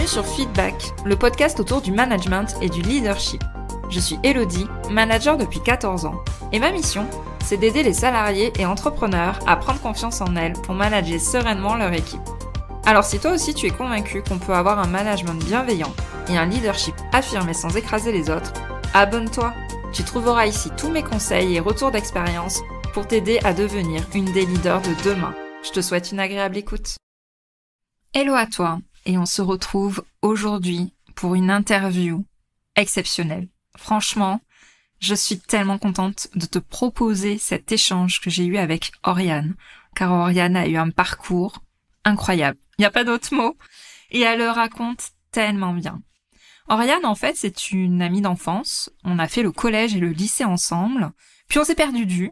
Bienvenue sur Feedback, le podcast autour du management et du leadership. Je suis Elodie, manager depuis 14 ans, et ma mission, c'est d'aider les salariés et entrepreneurs à prendre confiance en elles pour manager sereinement leur équipe. Alors si toi aussi tu es convaincu qu'on peut avoir un management bienveillant et un leadership affirmé sans écraser les autres, abonne-toi. Tu trouveras ici tous mes conseils et retours d'expérience pour t'aider à devenir une des leaders de demain. Je te souhaite une agréable écoute. Hello à toi, et on se retrouve aujourd'hui pour une interview exceptionnelle. Franchement, je suis tellement contente de te proposer cet échange que j'ai eu avec Oriane, car Oriane a eu un parcours incroyable. Il n'y a pas d'autre mot. Et elle le raconte tellement bien. Oriane, en fait, c'est une amie d'enfance. On a fait le collège et le lycée ensemble. Puis on s'est perdu de vue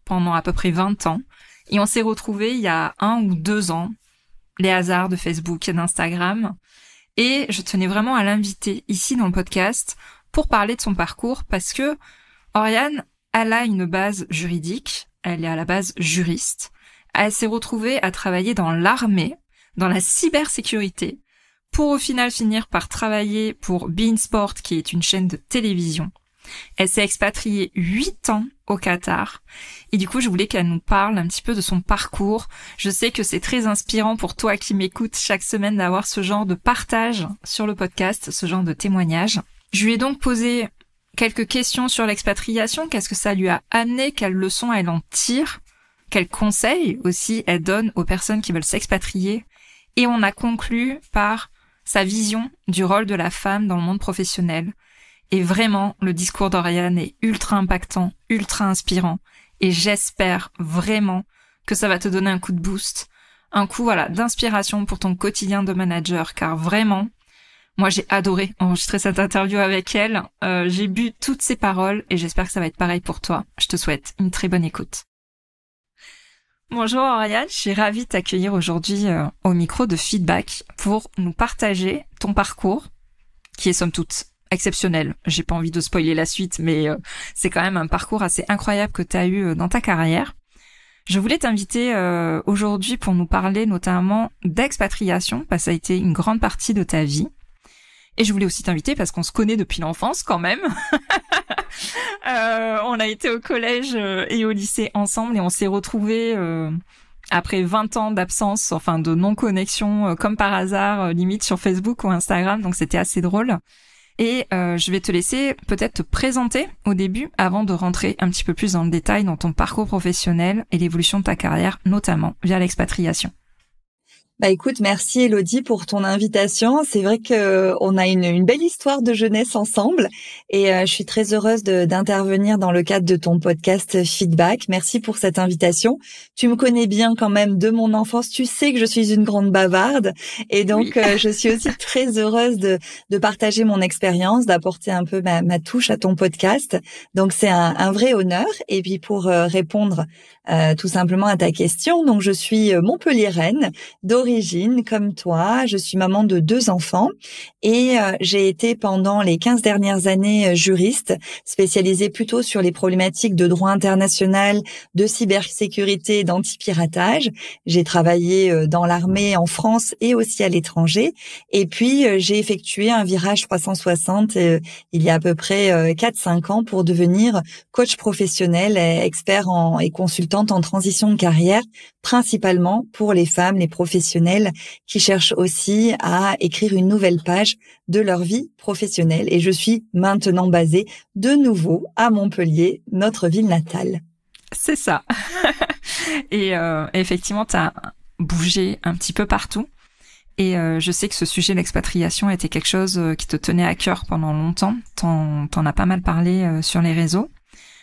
pendant à peu près 20 ans. Et on s'est retrouvés il y a 1 ou 2 ans. Les hasards de Facebook et d'Instagram. Et je tenais vraiment à l'inviter ici dans le podcast pour parler de son parcours parce que Oriane, elle a une base juridique. Elle est à la base juriste. Elle s'est retrouvée à travailler dans l'armée, dans la cybersécurité, pour au final finir par travailler pour beIN Sport, qui est une chaîne de télévision. Elle s'est expatriée 8 ans au Qatar. Et du coup, je voulais qu'elle nous parle un petit peu de son parcours. Je sais que c'est très inspirant pour toi qui m'écoutes chaque semaine d'avoir ce genre de partage sur le podcast, ce genre de témoignage. Je lui ai donc posé quelques questions sur l'expatriation. Qu'est-ce que ça lui a amené? Quelles leçons elle en tire? Quels conseils aussi elle donne aux personnes qui veulent s'expatrier? Et on a conclu par sa vision du rôle de la femme dans le monde professionnel. Et vraiment, le discours d'Oriane est ultra impactant, ultra inspirant. Et j'espère vraiment que ça va te donner un coup de boost, un coup d'inspiration pour ton quotidien de manager. Car vraiment, moi j'ai adoré enregistrer cette interview avec elle. J'ai bu toutes ses paroles et j'espère que ça va être pareil pour toi. Je te souhaite une très bonne écoute. Bonjour Oriane, je suis ravie de t'accueillir aujourd'hui au micro de Feedback pour nous partager ton parcours, qui est somme toute exceptionnel. J'ai pas envie de spoiler la suite, mais c'est quand même un parcours assez incroyable que tu as eu dans ta carrière. Je voulais t'inviter aujourd'hui pour nous parler notamment d'expatriation, parce que ça a été une grande partie de ta vie. Et je voulais aussi t'inviter parce qu'on se connaît depuis l'enfance quand même. On a été au collège et au lycée ensemble et on s'est retrouvés après 20 ans d'absence, enfin de non-connexion, comme par hasard, limite sur Facebook ou Instagram, donc c'était assez drôle. Et je vais te laisser peut-être te présenter au début avant de rentrer un petit peu plus dans le détail dans ton parcours professionnel et l'évolution de ta carrière, notamment via l'expatriation. Écoute, merci Elodie pour ton invitation. C'est vrai que on a une belle histoire de jeunesse ensemble et je suis très heureuse d'intervenir dans le cadre de ton podcast Feedback. Merci pour cette invitation. Tu me connais bien quand même de mon enfance. Tu sais que je suis une grande bavarde et donc oui. Je suis aussi très heureuse de partager mon expérience, d'apporter un peu ma touche à ton podcast. Donc c'est un vrai honneur. Et puis pour répondre tout simplement à ta question, donc je suis montpelliéraine d'origine comme toi, je suis maman de 2 enfants et j'ai été pendant les 15 dernières années juriste, spécialisée plutôt sur les problématiques de droit international, de cybersécurité, d'anti-piratage. J'ai travaillé dans l'armée en France et aussi à l'étranger et puis j'ai effectué un virage 360 il y a à peu près 4-5 ans pour devenir coach professionnel, expert et consultante en transition de carrière, principalement pour les femmes, les professionnels qui cherchent aussi à écrire une nouvelle page de leur vie professionnelle. Et je suis maintenant basée de nouveau à Montpellier, notre ville natale. C'est ça. Et effectivement, tu as bougé un petit peu partout. Et je sais que ce sujet de l'expatriation était quelque chose qui te tenait à cœur pendant longtemps. T'en as pas mal parlé sur les réseaux.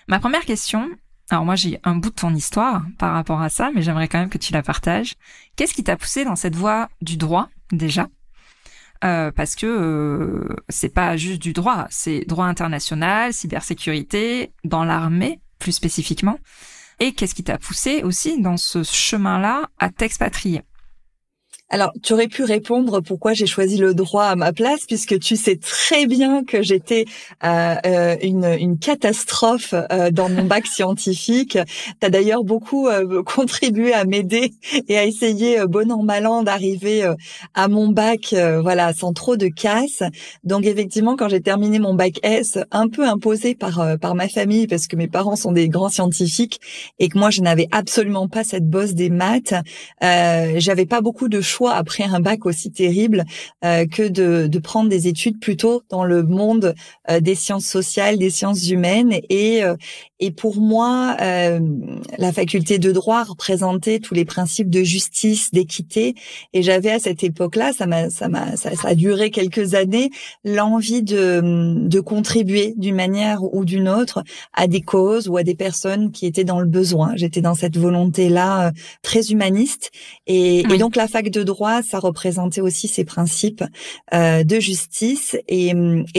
Ma première question... Alors moi, j'ai un bout de ton histoire par rapport à ça, mais j'aimerais quand même que tu la partages. Qu'est-ce qui t'a poussé dans cette voie du droit, déjà? Parce que c'est pas juste du droit, c'est droit international, cybersécurité, dans l'armée, plus spécifiquement. Et qu'est-ce qui t'a poussé aussi dans ce chemin-là à t'expatrier? Alors, tu aurais pu répondre pourquoi j'ai choisi le droit à ma place, puisque tu sais très bien que j'étais une catastrophe dans mon bac scientifique. Tu as d'ailleurs beaucoup contribué à m'aider et à essayer, bon an mal an, d'arriver à mon bac, voilà, sans trop de casse. Donc, effectivement, quand j'ai terminé mon bac S, un peu imposé par ma famille, parce que mes parents sont des grands scientifiques et que moi, je n'avais absolument pas cette bosse des maths, j'avais pas beaucoup de choix après un bac aussi terrible que de prendre des études plutôt dans le monde des sciences sociales, des sciences humaines. Et pour moi, la faculté de droit représentait tous les principes de justice, d'équité. Et j'avais à cette époque-là, ça a duré quelques années, l'envie de contribuer d'une manière ou d'une autre à des causes ou à des personnes qui étaient dans le besoin. J'étais dans cette volonté-là très humaniste. Et donc la fac de droit, ça représentait aussi ces principes de justice. Et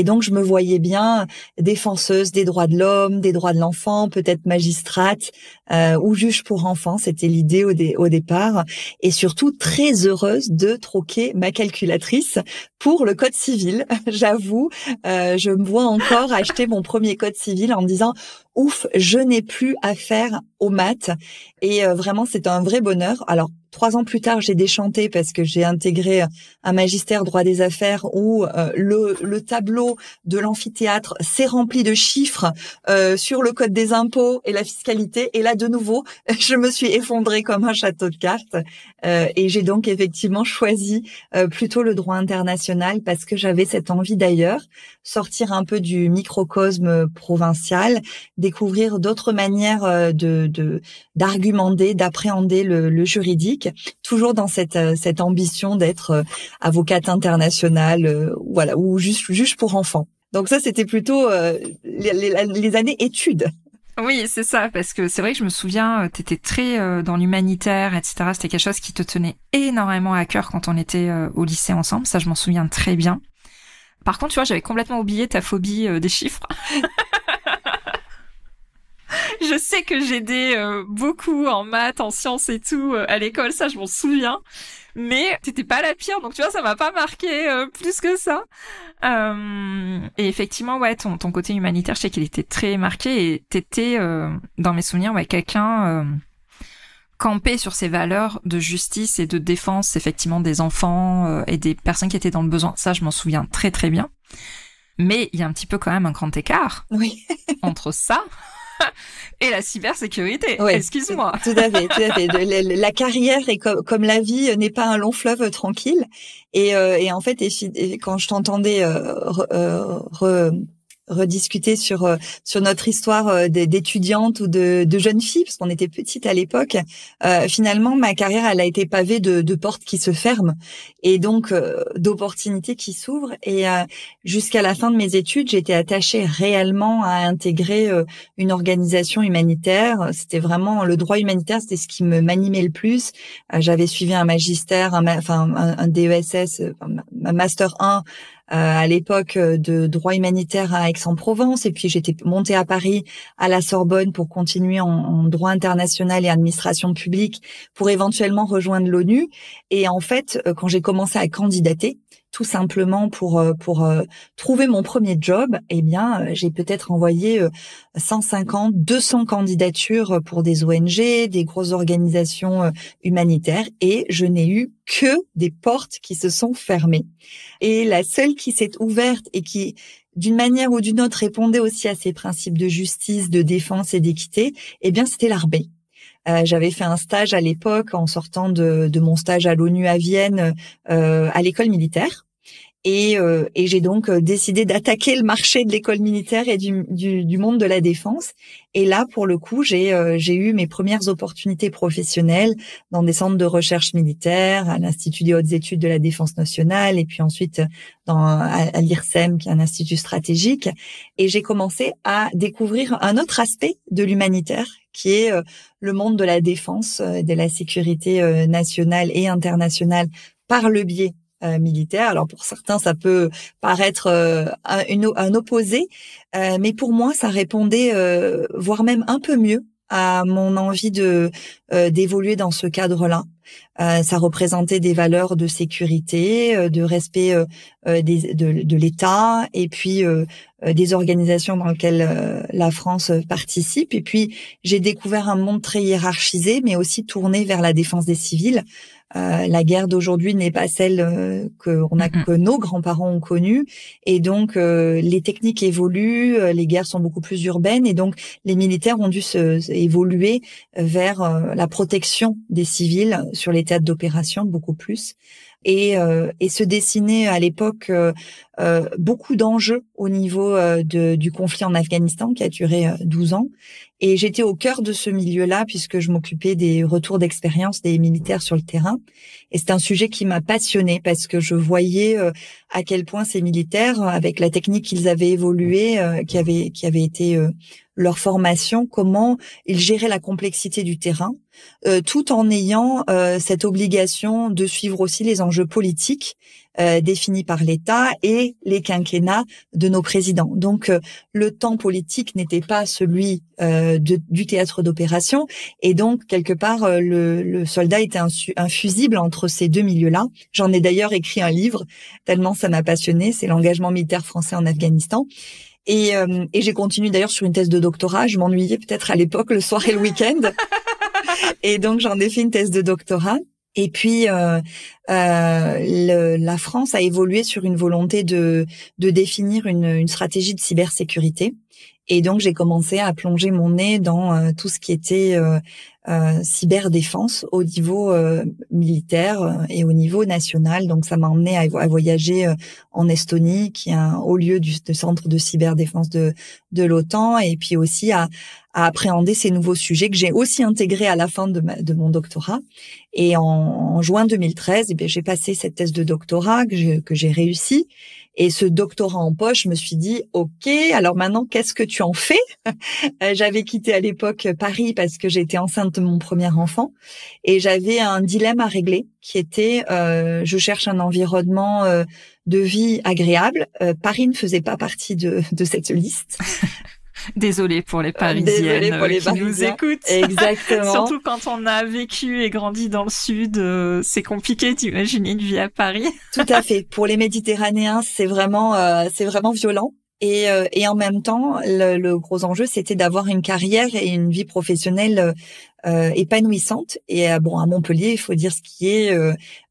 donc je me voyais bien défenseuse des droits de l'homme, des droits de l'enfant, peut-être magistrate ou juge pour enfants. C'était l'idée au départ. Et surtout très heureuse de troquer ma calculatrice pour le code civil. J'avoue, je me vois encore acheter mon premier code civil en me disant ouf, je n'ai plus affaire aux maths. Et vraiment, c'est un vrai bonheur. Alors, 3 ans plus tard, j'ai déchanté parce que j'ai intégré un magistère droit des affaires où le tableau de l'amphithéâtre s'est rempli de chiffres sur le code des impôts et la fiscalité. Et là, de nouveau, je me suis effondrée comme un château de cartes. Et j'ai donc effectivement choisi plutôt le droit international parce que j'avais cette envie d'ailleurs, sortir un peu du microcosme provincial, découvrir d'autres manières d'argumenter, d'appréhender le juridique, toujours dans cette ambition d'être avocate internationale, voilà, ou juste juge pour enfants. Donc ça, c'était plutôt les années études. Oui, c'est ça, parce que c'est vrai que je me souviens, t'étais très dans l'humanitaire, etc. C'était quelque chose qui te tenait énormément à cœur quand on était au lycée ensemble. Ça, je m'en souviens très bien. Par contre, tu vois, j'avais complètement oublié ta phobie des chiffres. Je sais que j'aidais beaucoup en maths, en sciences et tout à l'école, ça je m'en souviens. Mais t'étais pas la pire, donc tu vois, ça m'a pas marqué plus que ça. Et effectivement, ouais, ton côté humanitaire, je sais qu'il était très marqué et t'étais, dans mes souvenirs, ouais, quelqu'un campé sur ses valeurs de justice et de défense, effectivement, des enfants et des personnes qui étaient dans le besoin. Ça, je m'en souviens très très bien. Mais il y a un petit peu quand même un grand écart entre ça et la cybersécurité. Oui, excuse-moi. Tout à fait, tout à fait. La carrière est comme la vie n'est pas un long fleuve tranquille. Et en fait, quand je t'entendais rediscuter sur notre histoire d'étudiante ou de jeune fille, parce qu'on était petite à l'époque, finalement ma carrière elle a été pavée de portes qui se ferment et donc d'opportunités qui s'ouvrent. Et jusqu'à la fin de mes études, j'étais attachée réellement à intégrer une organisation humanitaire. C'était vraiment le droit humanitaire, c'était ce qui m'animait le plus. J'avais suivi un magistère, un DESS, un master 1 à l'époque de droit humanitaire à Aix-en-Provence, et puis j'étais montée à Paris à la Sorbonne pour continuer en droit international et administration publique pour éventuellement rejoindre l'ONU. Et en fait, quand j'ai commencé à candidater, tout simplement pour trouver mon premier job, eh bien, j'ai peut-être envoyé 150, 200 candidatures pour des ONG, des grosses organisations humanitaires, et je n'ai eu que des portes qui se sont fermées. Et la seule qui s'est ouverte et qui, d'une manière ou d'une autre, répondait aussi à ces principes de justice, de défense et d'équité, eh bien, c'était l'armée. J'avais fait un stage à l'époque en sortant de mon stage à l'ONU à Vienne à l'école militaire. Et j'ai donc décidé d'attaquer le marché de l'école militaire et du monde de la défense. Et là, pour le coup, j'ai eu mes premières opportunités professionnelles dans des centres de recherche militaire, à l'Institut des hautes études de la défense nationale, et puis ensuite à l'IRSEM, qui est un institut stratégique. Et j'ai commencé à découvrir un autre aspect de l'humanitaire, qui est le monde de la défense, de la sécurité nationale et internationale par le biais militaire. Alors pour certains, ça peut paraître un opposé, mais pour moi, ça répondait, voire même un peu mieux, à mon envie d'évoluer dans ce cadre-là. Ça représentait des valeurs de sécurité, de respect de l'État, et puis des organisations dans lesquelles la France participe. Et puis j'ai découvert un monde très hiérarchisé, mais aussi tourné vers la défense des civils. La guerre d'aujourd'hui n'est pas celle que nos grands-parents ont connue, et donc les techniques évoluent, les guerres sont beaucoup plus urbaines, et donc les militaires ont dû évoluer vers la protection des civils sur les théâtres d'opération beaucoup plus. Et se dessiner à l'époque beaucoup d'enjeux au niveau du conflit en Afghanistan qui a duré 12 ans. Et j'étais au cœur de ce milieu-là puisque je m'occupais des retours d'expérience des militaires sur le terrain. Et c'est un sujet qui m'a passionnée parce que je voyais à quel point ces militaires, avec la technique qu'ils avaient évolué, qui avait été leur formation, comment ils géraient la complexité du terrain, tout en ayant cette obligation de suivre aussi les enjeux politiques définis par l'État et les quinquennats de nos présidents. Donc le temps politique n'était pas celui du théâtre d'opération, et donc quelque part le soldat était un fusible entre ces deux milieux-là. J'en ai d'ailleurs écrit un livre tellement ça m'a passionné, c'est l'engagement militaire français en Afghanistan. Et j'ai continué d'ailleurs sur une thèse de doctorat. Je m'ennuyais peut-être à l'époque le soir et le week-end. Et donc j'en ai fait une thèse de doctorat. Et puis la France a évolué sur une volonté de définir une stratégie de cybersécurité. Et donc j'ai commencé à plonger mon nez dans tout ce qui était cyberdéfense au niveau militaire et au niveau national. Donc ça m'a emmené à voyager en Estonie, qui est un haut lieu du centre de cyberdéfense de l'OTAN, et puis aussi à appréhender ces nouveaux sujets que j'ai aussi intégrés à la fin de mon doctorat. Et en juin 2013, j'ai passé cette thèse de doctorat que j'ai réussi. Et ce doctorat en poche, je me suis dit, OK, alors maintenant, qu'est-ce que tu en fais? J'avais quitté à l'époque Paris parce que j'étais enceinte de mon premier enfant, et j'avais un dilemme à régler qui était, je cherche un environnement de vie agréable. Paris ne faisait pas partie de cette liste. Désolée pour les Parisiennes qui Parisiens. Nous écoutent. Exactement. Surtout quand on a vécu et grandi dans le sud, c'est compliqué d'imaginer une vie à Paris. Tout à fait. Pour les Méditerranéens, c'est vraiment violent. Et en même temps, le gros enjeu, c'était d'avoir une carrière et une vie professionnelle épanouissante. Et à Montpellier, il faut dire ce qui est,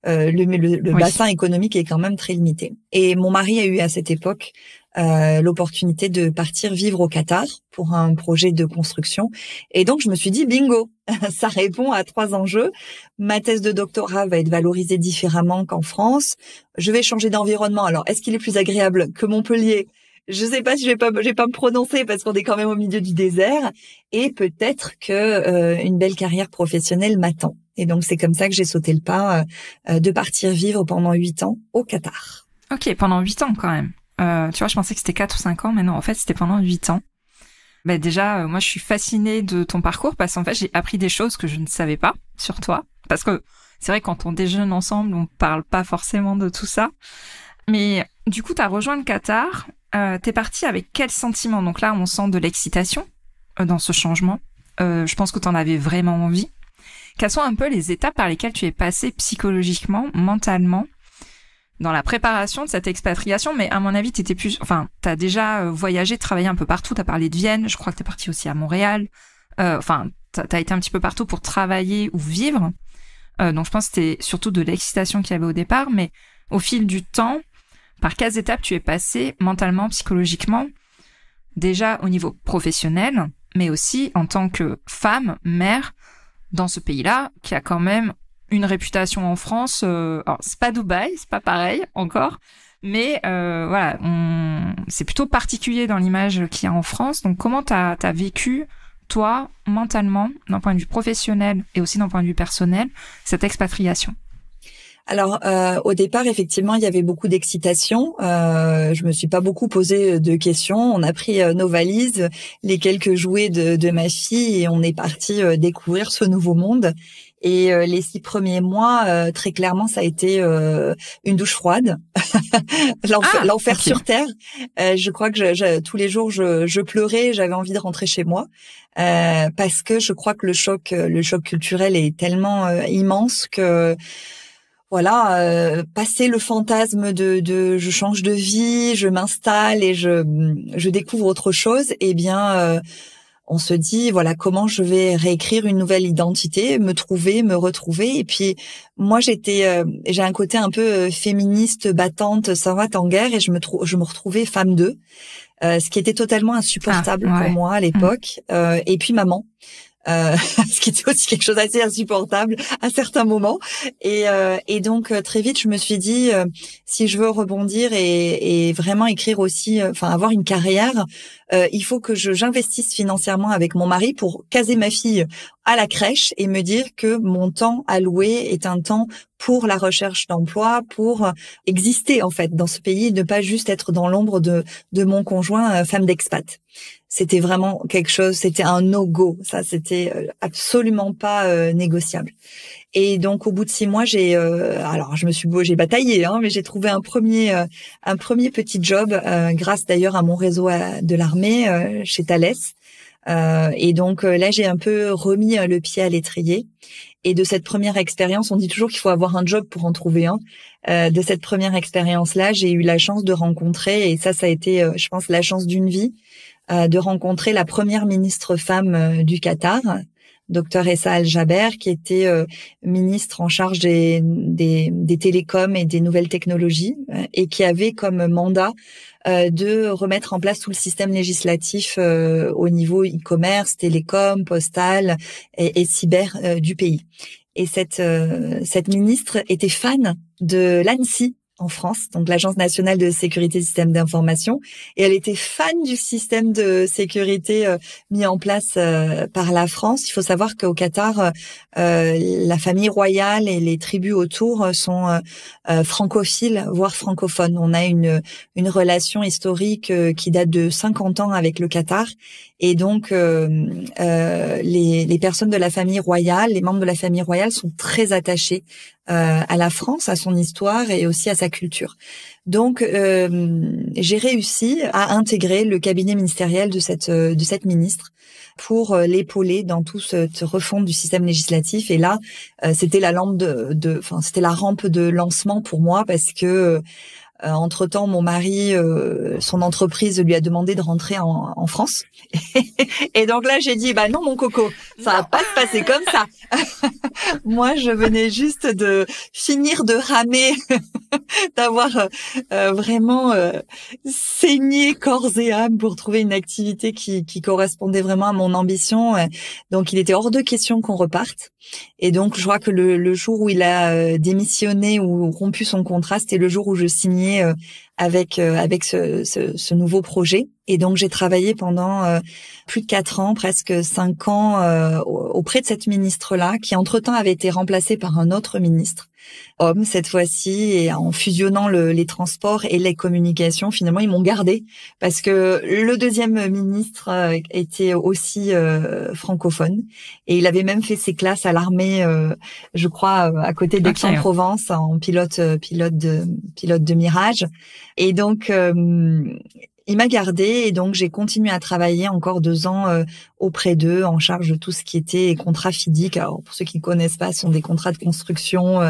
le Oui. bassin économique est quand même très limité. Et mon mari a eu à cette époque l'opportunité de partir vivre au Qatar pour un projet de construction. Et donc, je me suis dit, bingo, ça répond à 3 enjeux. Ma thèse de doctorat va être valorisée différemment qu'en France. Je vais changer d'environnement. Alors, est-ce qu'il est plus agréable que Montpellier? Je sais pas si je vais pas me prononcer parce qu'on est quand même au milieu du désert, et peut-être que une belle carrière professionnelle m'attend. Et donc, c'est comme ça que j'ai sauté le pas de partir vivre pendant 8 ans au Qatar. Ok, pendant 8 ans quand même. Tu vois, je pensais que c'était 4 ou 5 ans, mais non, en fait, c'était pendant 8 ans. Déjà, moi, je suis fascinée de ton parcours parce qu'en fait, j'ai appris des choses que je ne savais pas sur toi. Parce que c'est vrai, quand on déjeune ensemble, on parle pas forcément de tout ça. Mais du coup, t'as rejoint le Qatar. T'es partie avec quel sentiment? Donc là, on sent de l'excitation dans ce changement. Je pense que t'en avais vraiment envie. Quelles sont un peu les étapes par lesquelles tu es passée psychologiquement, mentalement, dans la préparation de cette expatriation? Mais à mon avis, t'as déjà voyagé, travaillé un peu partout. T'as parlé de Vienne, je crois que t'es partie aussi à Montréal. T'as été un petit peu partout pour travailler ou vivre. Donc je pense que c'était surtout de l'excitation qu'il y avait au départ. Mais au fil du temps, par quelles étapes tu es passée mentalement, psychologiquement? Déjà au niveau professionnel, mais aussi en tant que femme, mère, dans ce pays-là, qui a quand même une réputation en France. Alors c'est pas Dubaï, c'est pas pareil encore, mais voilà, c'est plutôt particulier dans l'image qu'il y a en France. Donc comment t'as vécu, toi, mentalement, d'un point de vue professionnel et aussi d'un point de vue personnel, cette expatriation? Alors, au départ, effectivement, il y avait beaucoup d'excitation. Je me suis pas beaucoup posé de questions. On a pris nos valises, les quelques jouets de ma fille, et on est parti découvrir ce nouveau monde. Et les 6 premiers mois, très clairement, ça a été une douche froide, l'enfer ok. sur terre. Je crois que tous les jours, je pleurais, j'avais envie de rentrer chez moi parce que je crois que le choc culturel est tellement immense que voilà, passer le fantasme de je change de vie, je m'installe et je découvre autre chose, eh bien on se dit voilà comment je vais réécrire une nouvelle identité, me trouver, me retrouver. Et puis moi j'ai un côté un peu féministe, battante, savate en guerre, et je me retrouvais femme d'eux, ce qui était totalement insupportable pour moi à l'époque. Et puis maman. Ce qui était aussi quelque chose d'assez insupportable à certains moments. Et donc très vite, je me suis dit, si je veux rebondir et vraiment écrire aussi, enfin avoir une carrière, il faut que j'investisse financièrement avec mon mari pour caser ma fille à la crèche et me dire que mon temps alloué est un temps pour la recherche d'emploi, pour exister en fait dans ce pays et ne pas juste être dans l'ombre de mon conjoint femme d'expat. C'était vraiment quelque chose, c'était un no-go. Ça, c'était absolument pas négociable. Et donc, au bout de 6 mois, j'ai bataillé, hein, mais j'ai trouvé un premier petit job, grâce d'ailleurs à mon réseau de l'armée chez Thales. Et donc là, j'ai un peu remis le pied à l'étrier. Et de cette première expérience, on dit toujours qu'il faut avoir un job pour en trouver un. De cette première expérience-là, j'ai eu la chance de rencontrer, et ça a été, je pense, la chance d'une vie, de rencontrer la première ministre femme du Qatar, Dr Essa Al-Jaber, qui était ministre en charge des télécoms et des nouvelles technologies, et qui avait comme mandat de remettre en place tout le système législatif au niveau e-commerce, télécom, postal et cyber du pays. Et cette ministre était fan de l'ANSSI en France, donc l'Agence nationale de sécurité des systèmes d'information, et elle était fan du système de sécurité mis en place par la France. Il faut savoir qu'au Qatar, la famille royale et les tribus autour sont francophiles, voire francophones. On a une relation historique qui date de 50 ans avec le Qatar, et donc les personnes de la famille royale, les membres de la famille royale sont très attachés à la France, à son histoire et aussi à sa culture. Donc, j'ai réussi à intégrer le cabinet ministériel de cette ministre pour l'épauler dans tout cette refonte du système législatif. Et là, c'était la c'était la rampe de lancement pour moi, parce que entre-temps, mon mari, son entreprise lui a demandé de rentrer en France. Et donc là, j'ai dit, bah non, mon coco, ça va pas se passer comme ça. Moi, je venais juste de finir de ramer, d'avoir vraiment saigné corps et âme pour trouver une activité qui correspondait vraiment à mon ambition. Donc, il était hors de question qu'on reparte. Et donc, je crois que le jour où il a démissionné ou rompu son contrat, c'était le jour où je signais avec ce nouveau projet. Et donc, j'ai travaillé pendant plus de 4 ans, presque 5 ans, auprès de cette ministre-là, qui entre-temps avait été remplacée par un autre ministre, homme cette fois-ci, et en fusionnant les transports et les communications, finalement, ils m'ont gardée, parce que le deuxième ministre était aussi francophone, et il avait même fait ses classes à l'armée, je crois, à côté d'Aix-en-Provence, en pilote de Mirage. Et donc, il m'a gardée, et donc j'ai continué à travailler encore 2 ans auprès d'eux, en charge de tout ce qui était contrat FIDIC. Alors, pour ceux qui ne connaissent pas, ce sont des contrats de construction.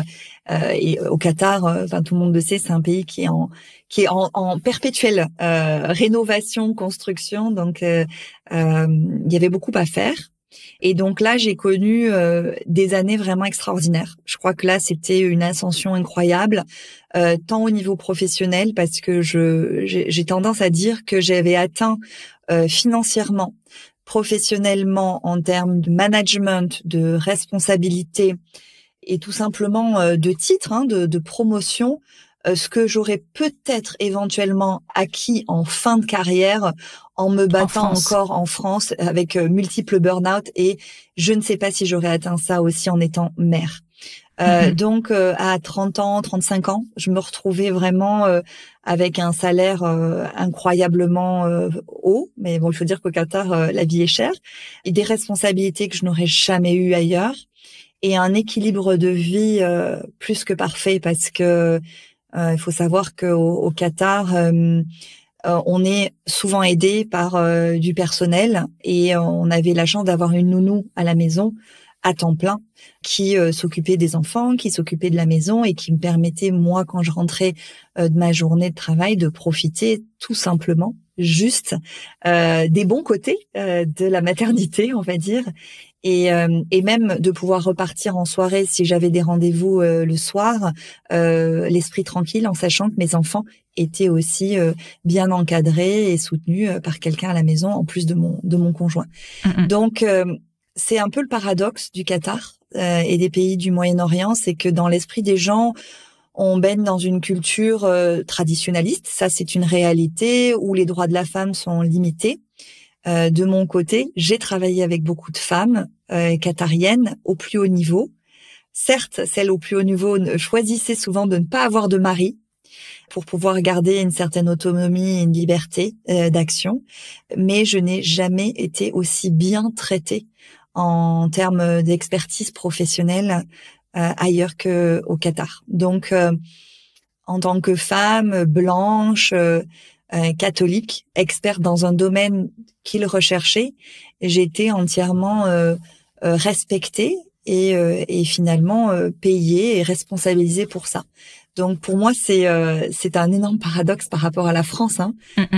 Et au Qatar, enfin tout le monde le sait, c'est un pays qui est en perpétuelle rénovation, construction. Donc, il y avait beaucoup à faire. Et donc là, j'ai connu des années vraiment extraordinaires. Je crois que là, c'était une ascension incroyable, tant au niveau professionnel, parce que j'ai tendance à dire que j'avais atteint financièrement, professionnellement, en termes de management, de responsabilité et tout simplement de titre, de promotion, ce que j'aurais peut-être éventuellement acquis en fin de carrière en me battant encore en France avec multiples burn-out, et je ne sais pas si j'aurais atteint ça aussi en étant mère. Donc à 30 ans, 35 ans, je me retrouvais vraiment avec un salaire incroyablement haut, mais bon, il faut dire qu'au Qatar, la vie est chère, et des responsabilités que je n'aurais jamais eues ailleurs. et un équilibre de vie plus que parfait parce que il faut savoir qu'au Qatar, on est souvent aidé par du personnel et on avait la chance d'avoir une nounou à la maison à temps plein qui s'occupait des enfants, qui s'occupait de la maison et qui me permettait, moi, quand je rentrais de ma journée de travail, de profiter tout simplement juste des bons côtés de la maternité, on va dire, et même de pouvoir repartir en soirée si j'avais des rendez-vous le soir, l'esprit tranquille en sachant que mes enfants étaient aussi bien encadrés et soutenus par quelqu'un à la maison en plus de mon conjoint. Donc c'est un peu le paradoxe du Qatar et des pays du Moyen-Orient, c'est que dans l'esprit des gens, on baigne dans une culture traditionnaliste, ça c'est une réalité, où les droits de la femme sont limités. De mon côté, j'ai travaillé avec beaucoup de femmes qatariennes au plus haut niveau. Certes, celles au plus haut niveau choisissaient souvent de ne pas avoir de mari pour pouvoir garder une certaine autonomie et une liberté d'action, mais je n'ai jamais été aussi bien traitée en termes d'expertise professionnelle ailleurs qu'au Qatar. Donc, en tant que femme blanche, catholique, experte dans un domaine qu'il recherchait, j'ai été entièrement respectée et finalement payée et responsabilisée pour ça. Donc pour moi c'est un énorme paradoxe par rapport à la France,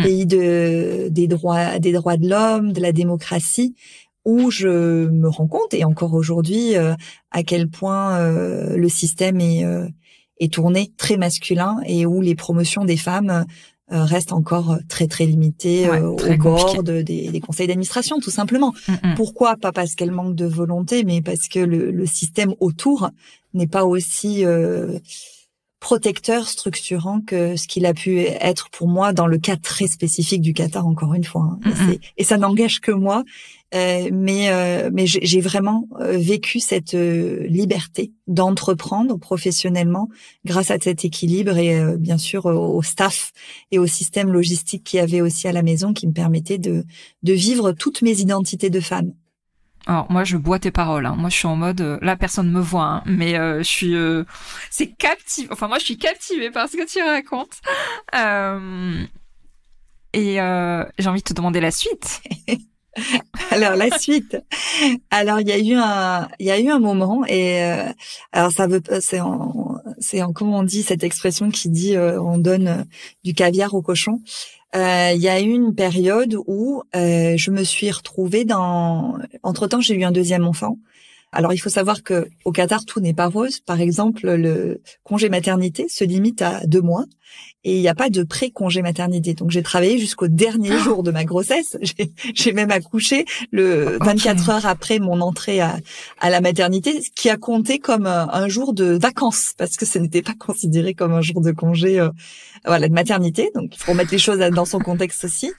pays des droits de l'homme, de la démocratie, où je me rends compte, et encore aujourd'hui, à quel point le système est tourné très masculin et où les promotions des femmes restent encore très très limitées au bord des conseils d'administration, tout simplement. Pourquoi? Pas parce qu'elles manquent de volonté, mais parce que le système autour n'est pas aussi protecteur, structurant que ce qu'il a pu être pour moi dans le cas très spécifique du Qatar, encore une fois. Et ça n'engage que moi. Mais j'ai vraiment vécu cette liberté d'entreprendre professionnellement grâce à cet équilibre et bien sûr au staff et au système logistique qu'il y avait aussi à la maison qui me permettait de vivre toutes mes identités de femme. Alors moi je bois tes paroles, moi je suis en mode là personne me voit, mais je suis c'est captive. Enfin moi je suis captivée par ce que tu racontes. Et j'ai envie de te demander la suite. Alors la suite. Alors il y a eu un moment et alors c'est en comment on dit cette expression qui dit on donne du caviar au cochon. Il y a eu une période où je me suis retrouvée entre-temps j'ai eu un deuxième enfant. Alors, il faut savoir que au Qatar, tout n'est pas rose. Par exemple, le congé maternité se limite à 2 mois et il n'y a pas de pré-congé maternité. Donc, j'ai travaillé jusqu'au dernier jour de ma grossesse. J'ai même accouché 24 heures après mon entrée à la maternité, ce qui a compté comme un jour de vacances parce que ce n'était pas considéré comme un jour de congé, de maternité. Donc, il faut remettre les choses dans son contexte aussi.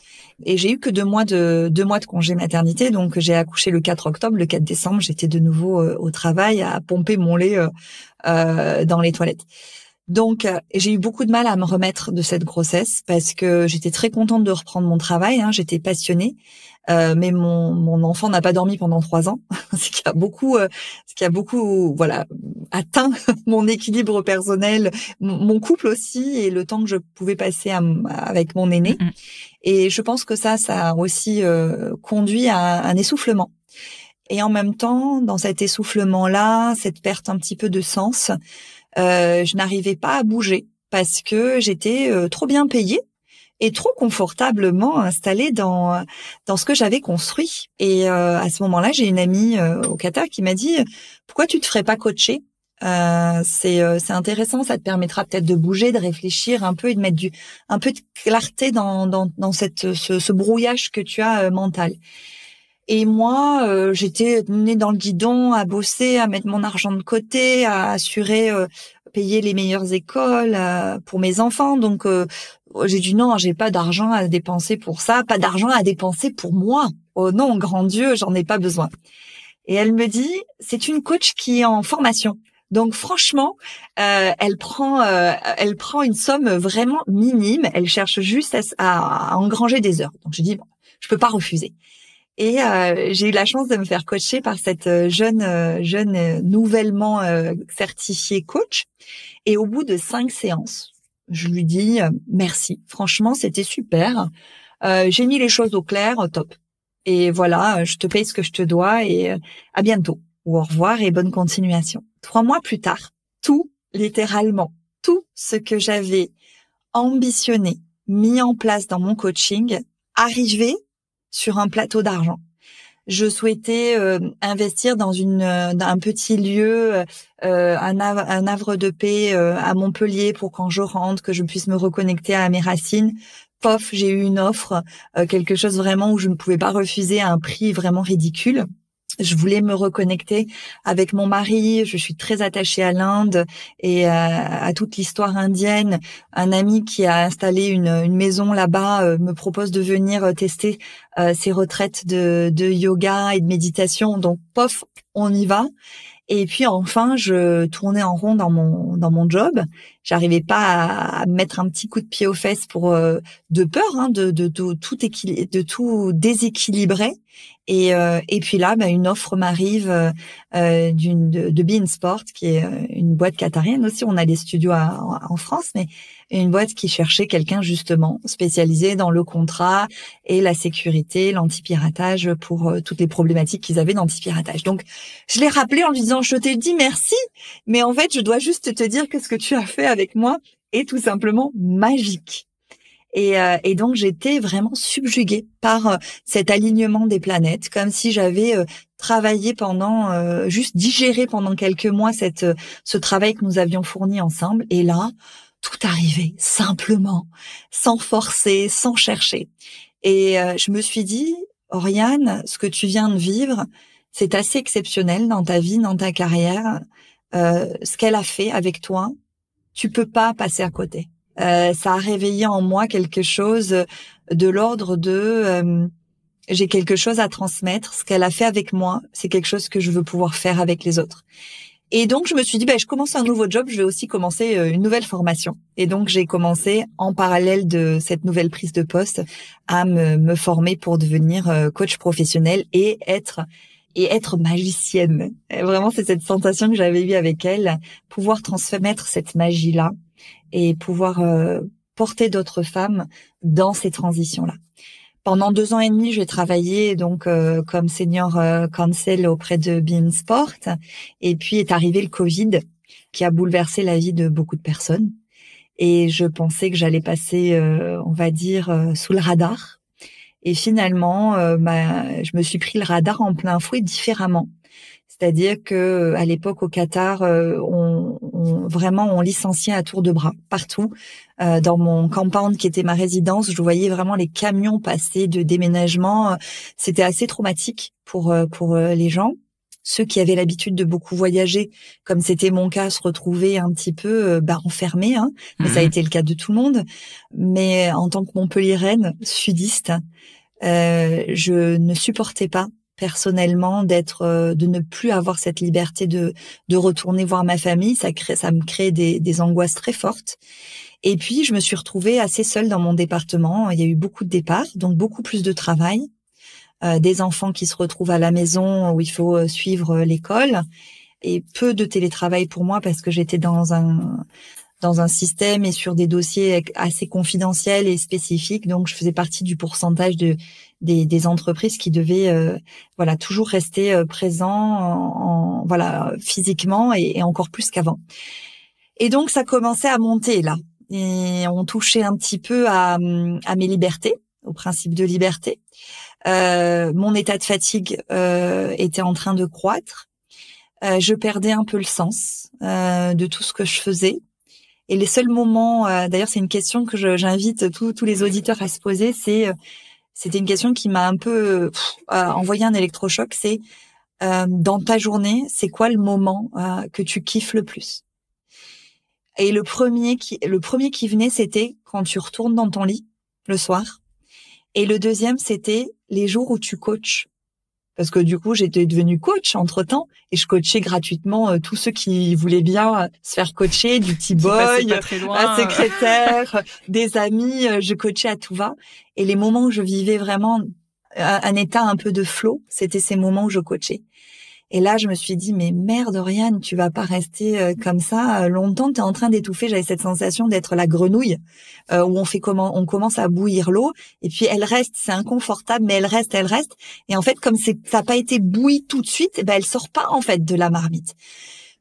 Et j'ai eu que 2 mois de congé maternité, donc j'ai accouché le 4 octobre, le 4 décembre, j'étais de nouveau au travail à pomper mon lait dans les toilettes. Donc j'ai eu beaucoup de mal à me remettre de cette grossesse parce que j'étais très contente de reprendre mon travail, j'étais passionnée, mais mon enfant n'a pas dormi pendant 3 ans, ce qui a beaucoup atteint mon équilibre personnel, mon couple aussi et le temps que je pouvais passer avec mon aîné. Et je pense que ça a aussi conduit à un essoufflement. Et en même temps, dans cet essoufflement-là, cette perte un petit peu de sens, je n'arrivais pas à bouger parce que j'étais trop bien payée et trop confortablement installée dans ce que j'avais construit. Et à ce moment-là, j'ai une amie au Qatar qui m'a dit « Pourquoi tu te ferais pas coacher ? C'est intéressant, ça te permettra peut-être de bouger, de réfléchir un peu et de mettre un peu de clarté dans ce brouillage que tu as mental. » Et moi, j'étais née dans le guidon, à bosser, à mettre mon argent de côté, à assurer payer les meilleures écoles pour mes enfants. Donc j'ai dit non, j'ai pas d'argent à dépenser pour ça, pas d'argent à dépenser pour moi. Oh non, grand Dieu, j'en ai pas besoin. Et elle me dit, c'est une coach qui est en formation. Donc franchement, elle prend une somme vraiment minime. Elle cherche juste à engranger des heures. Donc je dis bon, je peux pas refuser. Et j'ai eu la chance de me faire coacher par cette jeune nouvellement certifiée coach. Et au bout de 5 séances, je lui dis merci. Franchement, c'était super. J'ai mis les choses au clair, top. Et voilà, je te paye ce que je te dois et à bientôt. Ou au revoir et bonne continuation. 3 mois plus tard, littéralement, tout ce que j'avais ambitionné, mis en place dans mon coaching, arrivait sur un plateau d'argent. Je souhaitais investir dans un petit lieu, un havre de paix à Montpellier pour quand je rentre, que je puisse me reconnecter à mes racines. Pof, j'ai eu une offre, quelque chose vraiment où je ne pouvais pas refuser à un prix vraiment ridicule. Je voulais me reconnecter avec mon mari. Je suis très attachée à l'Inde et à toute l'histoire indienne. Un ami qui a installé une maison là-bas me propose de venir tester ses retraites de yoga et de méditation. Donc, pof, on y va. Et puis enfin, je tournais en rond dans mon job. J'arrivais pas à mettre un petit coup de pied aux fesses pour de peur de tout déséquilibrer. Et puis là, une offre m'arrive de Beansport, qui est une boîte qatarienne aussi. On a des studios en France, mais une boîte qui cherchait quelqu'un justement spécialisé dans le contrat et la sécurité, l'anti-piratage pour toutes les problématiques qu'ils avaient d'anti-piratage. Donc, je l'ai rappelé en lui disant, je t'ai dit merci, mais en fait, je dois juste te dire que ce que tu as fait avec moi est tout simplement magique. Et donc, j'étais vraiment subjuguée par cet alignement des planètes, comme si j'avais travaillé juste digéré pendant quelques mois ce travail que nous avions fourni ensemble. Et là, tout arrivait simplement, sans forcer, sans chercher. Et je me suis dit, Oriane, ce que tu viens de vivre, c'est assez exceptionnel dans ta vie, dans ta carrière. Ce qu'elle a fait avec toi, tu peux pas passer à côté. Ça a réveillé en moi quelque chose de l'ordre de j'ai quelque chose à transmettre. Ce qu'elle a fait avec moi, c'est quelque chose que je veux pouvoir faire avec les autres. Et donc, je me suis dit, je commence un nouveau job, je vais aussi commencer une nouvelle formation. Et donc, j'ai commencé, en parallèle de cette nouvelle prise de poste, à me former pour devenir coach professionnel et être magicienne. Et vraiment, c'est cette sensation que j'avais eue avec elle, pouvoir transmettre cette magie-là et pouvoir porter d'autres femmes dans ces transitions-là. Pendant 2 ans et demi, j'ai travaillé donc comme senior counsel auprès de Beansport. Et puis est arrivé le Covid qui a bouleversé la vie de beaucoup de personnes. Et je pensais que j'allais passer, on va dire, sous le radar. Et finalement, je me suis pris le radar en plein fouet différemment. C'est-à-dire que à l'époque au Qatar, on licenciait à tour de bras partout. Dans mon compound qui était ma résidence, je voyais vraiment les camions passer de déménagement. C'était assez traumatique pour les gens. Ceux qui avaient l'habitude de beaucoup voyager, comme c'était mon cas, se retrouvaient un petit peu enfermés. Mais ça a été le cas de tout le monde. Mais en tant que Montpelliéraine, sudiste, je ne supportais pas personnellement de ne plus avoir cette liberté de retourner voir ma famille. Ça me crée des angoisses très fortes. Et puis je me suis retrouvée assez seule dans mon département. Il y a eu beaucoup de départs, donc beaucoup plus de travail, des enfants qui se retrouvent à la maison où il faut suivre l'école, et peu de télétravail pour moi parce que j'étais dans un système et sur des dossiers assez confidentiels et spécifiques. Donc, je faisais partie du pourcentage des entreprises qui devaient toujours rester présents physiquement et encore plus qu'avant. Et donc, ça commençait à monter là. Et on touchait un petit peu à mes libertés, au principe de liberté. Mon état de fatigue était en train de croître. Je perdais un peu le sens de tout ce que je faisais. Et les seuls moments, d'ailleurs, c'est une question que j'invite tous les auditeurs à se poser. C'était une question qui m'a un peu envoyé un électrochoc. C'est dans ta journée, c'est quoi le moment que tu kiffes le plus? Et le premier qui venait, c'était quand tu retournes dans ton lit le soir. Et le deuxième, c'était les jours où tu coaches. Parce que du coup, j'étais devenue coach entre-temps et je coachais gratuitement tous ceux qui voulaient bien se faire coacher, du petit boy, un secrétaire, des amis, je coachais à tout va. Et les moments où je vivais vraiment un état un peu de flow. C'était ces moments où je coachais. Et là, je me suis dit, mais merde, Oriane, tu vas pas rester comme ça longtemps. T'es en train d'étouffer. J'avais cette sensation d'être la grenouille où on commence à bouillir l'eau et puis elle reste. C'est inconfortable, mais elle reste. Et en fait, comme ça n'a pas été bouilli tout de suite, elle sort pas en fait de la marmite.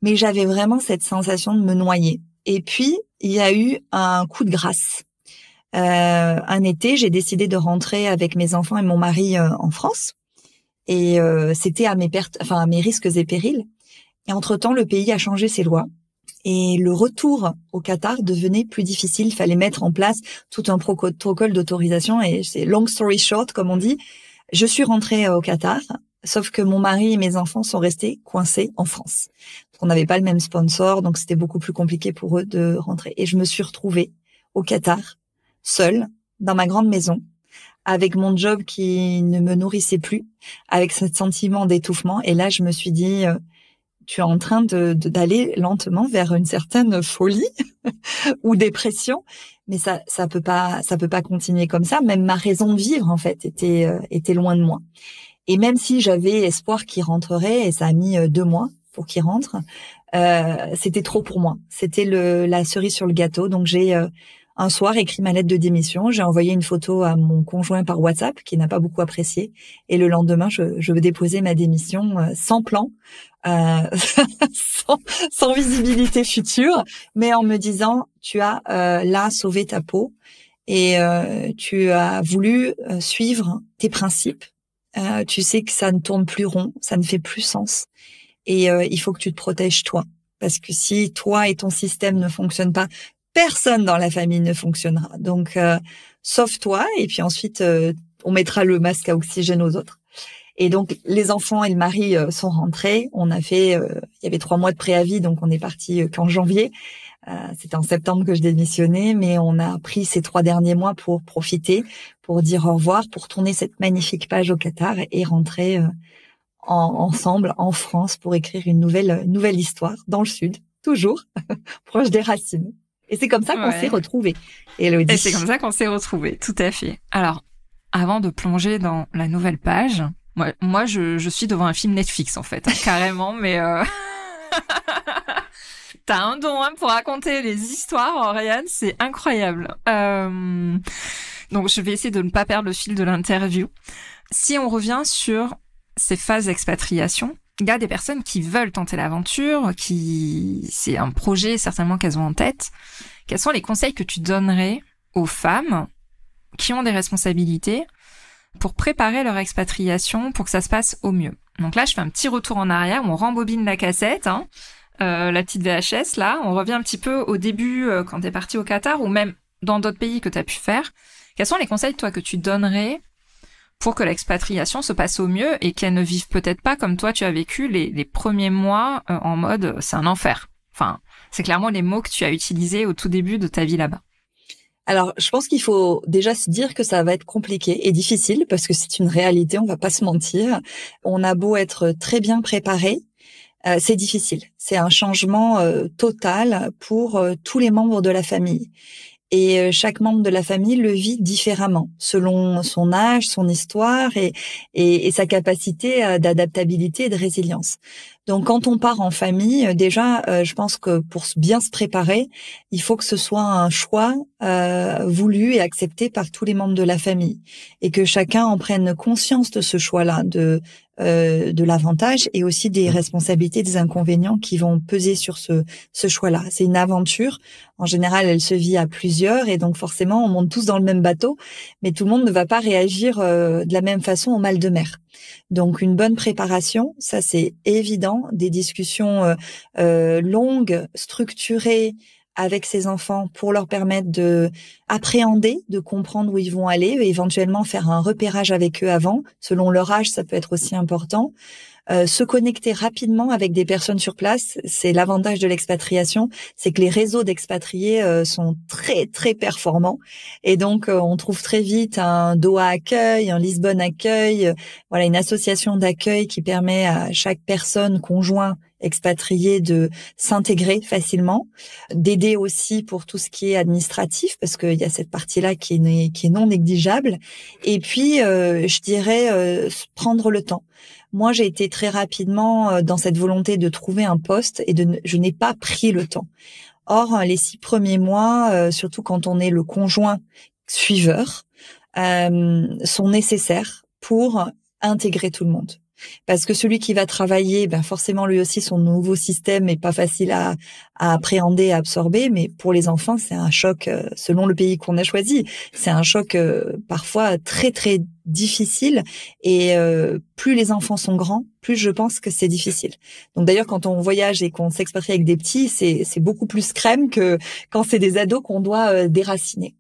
Mais j'avais vraiment cette sensation de me noyer. Et puis, il y a eu un coup de grâce. Un été, j'ai décidé de rentrer avec mes enfants et mon mari en France. Et c'était à mes risques et périls. Et entre-temps, le pays a changé ses lois. Et le retour au Qatar devenait plus difficile. Il fallait mettre en place tout un protocole d'autorisation. Et c'est long story short, comme on dit. Je suis rentrée au Qatar, sauf que mon mari et mes enfants sont restés coincés en France. On n'avait pas le même sponsor, donc c'était beaucoup plus compliqué pour eux de rentrer. Et je me suis retrouvée au Qatar, seule, dans ma grande maison, avec mon job qui ne me nourrissait plus, avec ce sentiment d'étouffement. Et là, je me suis dit, tu es en train d'aller lentement vers une certaine folie ou dépression, mais ça peut pas continuer comme ça. Même ma raison de vivre, en fait, était loin de moi. Et même si j'avais espoir qu'il rentrerait, et ça a mis 2 mois pour qu'il rentre, c'était trop pour moi. C'était la cerise sur le gâteau. Donc j'ai un soir écrit ma lettre de démission. J'ai envoyé une photo à mon conjoint par WhatsApp qui n'a pas beaucoup apprécié. Et le lendemain, je veux déposer ma démission sans plan, sans visibilité future, mais en me disant tu as là sauvé ta peau et tu as voulu suivre tes principes. Tu sais que ça ne tourne plus rond, ça ne fait plus sens. Et il faut que tu te protèges toi. Parce que si toi et ton système ne fonctionnent pas, personne dans la famille ne fonctionnera. Donc, sauve-toi et puis ensuite, on mettra le masque à oxygène aux autres. Et donc, les enfants et le mari sont rentrés. On a fait, il y avait 3 mois de préavis, donc on est parti qu'en janvier. C'était en septembre que je démissionnais, mais on a pris ces 3 derniers mois pour profiter, pour dire au revoir, pour tourner cette magnifique page au Qatar et rentrer ensemble en France pour écrire une nouvelle histoire dans le sud, toujours proche des racines. Et c'est comme ça qu'on s'est retrouvés, Élodie. Et c'est comme ça qu'on s'est retrouvés, tout à fait. Alors, avant de plonger dans la nouvelle page, moi je suis devant un film Netflix en fait, carrément, mais t'as un don pour raconter les histoires, Oriane, c'est incroyable. Donc je vais essayer de ne pas perdre le fil de l'interview. Si on revient sur ces phases d'expatriation, il y a des personnes qui veulent tenter l'aventure, c'est un projet certainement qu'elles ont en tête. Quels sont les conseils que tu donnerais aux femmes qui ont des responsabilités pour préparer leur expatriation pour que ça se passe au mieux? Donc là, je fais un petit retour en arrière, on rembobine la cassette, la petite VHS là, on revient un petit peu au début quand t'es parti au Qatar ou même dans d'autres pays que t'as pu faire. Quels sont les conseils toi que tu donnerais pour que l'expatriation se passe au mieux et qu'elle ne vive peut-être pas comme toi tu as vécu les premiers mois en mode c'est un enfer. Enfin, c'est clairement les mots que tu as utilisés au tout début de ta vie là-bas. Alors, je pense qu'il faut déjà se dire que ça va être compliqué et difficile parce que c'est une réalité, on va pas se mentir. On a beau être très bien préparé, c'est difficile. C'est un changement total pour tous les membres de la famille. Et chaque membre de la famille le vit différemment, selon son âge, son histoire et sa capacité d'adaptabilité et de résilience. Donc, quand on part en famille, déjà, je pense que pour bien se préparer, il faut que ce soit un choix voulu et accepté par tous les membres de la famille, et que chacun en prenne conscience de ce choix-là, de l'avantage et aussi des responsabilités, des inconvénients qui vont peser sur ce choix-là. C'est une aventure. En général, elle se vit à plusieurs et donc forcément, on monte tous dans le même bateau, mais tout le monde ne va pas réagir de la même façon au mal de mer. Donc, une bonne préparation, ça c'est évident, des discussions longues, structurées, avec ses enfants pour leur permettre de appréhender, de comprendre où ils vont aller et éventuellement faire un repérage avec eux avant. Selon leur âge, ça peut être aussi important. se connecter rapidement avec des personnes sur place. C'est l'avantage de l'expatriation, c'est que les réseaux d'expatriés sont très très performants, et donc on trouve très vite un Doha Accueil, un Lisbonne Accueil, voilà, une association d'accueil qui permet à chaque personne conjoint expatrié de s'intégrer facilement, d'aider aussi pour tout ce qui est administratif, parce qu'il y a cette partie-là qui est non négligeable. Et puis, je dirais, prendre le temps. Moi, j'ai été très rapidement dans cette volonté de trouver un poste et je n'ai pas pris le temps. Or, les 6 premiers mois, surtout quand on est le conjoint suiveur, sont nécessaires pour intégrer tout le monde. Parce que celui qui va travailler, ben forcément lui aussi son nouveau système est pas facile à appréhender, à absorber, mais pour les enfants c'est un choc selon le pays qu'on a choisi, c'est un choc parfois très très difficile, et plus les enfants sont grands, plus je pense que c'est difficile. Donc d'ailleurs quand on voyage et qu'on s'expatrie avec des petits, c'est beaucoup plus crème que quand c'est des ados qu'on doit déraciner.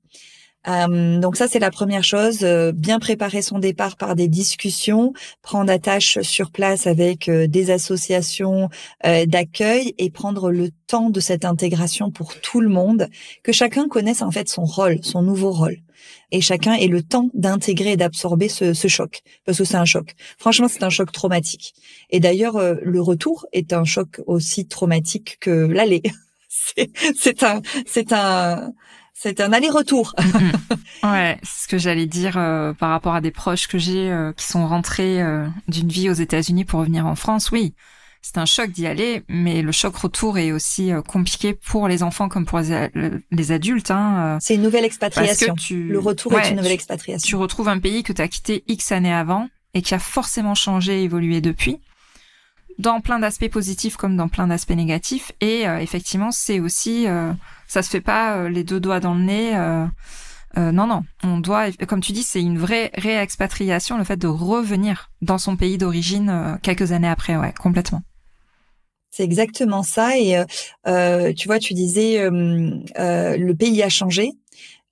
Donc ça c'est la première chose, bien préparer son départ par des discussions, prendre attache sur place avec des associations d'accueil, et prendre le temps de cette intégration pour tout le monde, que chacun connaisse en fait son rôle, son nouveau rôle, et chacun ait le temps d'intégrer et d'absorber ce choc, parce que c'est un choc. Franchement, c'est un choc traumatique. Et d'ailleurs, le retour est un choc aussi traumatique que l'aller. C'est un aller-retour. Ouais, c'est ce que j'allais dire par rapport à des proches que j'ai qui sont rentrés d'une vie aux États-Unis pour revenir en France. Oui, c'est un choc d'y aller, mais le choc retour est aussi compliqué pour les enfants comme pour les adultes. C'est une nouvelle expatriation. Parce que le retour est une nouvelle expatriation. Tu retrouves un pays que tu as quitté X années avant et qui a forcément changé, évolué depuis, dans plein d'aspects positifs comme dans plein d'aspects négatifs. Et effectivement, c'est aussi... ça se fait pas les 2 doigts dans le nez. Non, on doit, comme tu dis, c'est une vraie réexpatriation, le fait de revenir dans son pays d'origine quelques années après, ouais, complètement. C'est exactement ça. Et tu vois, tu disais le pays a changé.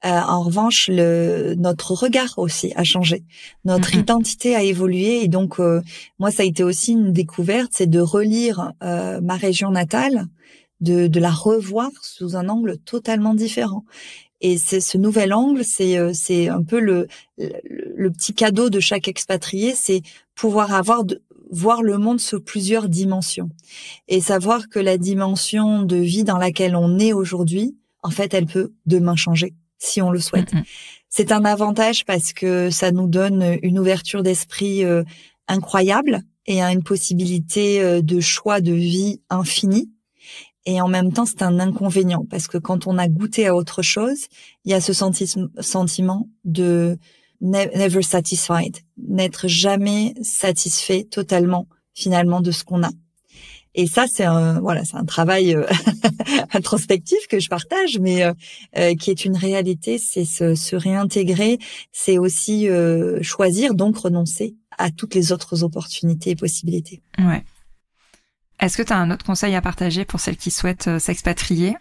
En revanche, notre regard aussi a changé, notre identité a évolué, et donc moi ça a été aussi une découverte, c'est de relire ma région natale, de la revoir sous un angle totalement différent. Et c'est ce nouvel angle, c'est un peu le petit cadeau de chaque expatrié, c'est pouvoir voir le monde sous plusieurs dimensions, et savoir que la dimension de vie dans laquelle on est aujourd'hui, en fait, elle peut demain changer, si on le souhaite. C'est un avantage parce que ça nous donne une ouverture d'esprit incroyable, et une possibilité de choix de vie infinie. Et en même temps, c'est un inconvénient parce que quand on a goûté à autre chose, il y a ce sentiment de never satisfied, n'être jamais satisfait totalement finalement de ce qu'on a. Et ça, c'est un travail introspectif que je partage, mais qui est une réalité. C'est se réintégrer, c'est aussi choisir, donc renoncer à toutes les autres opportunités et possibilités. Ouais. Est-ce que tu as un autre conseil à partager pour celles qui souhaitent s'expatrier ?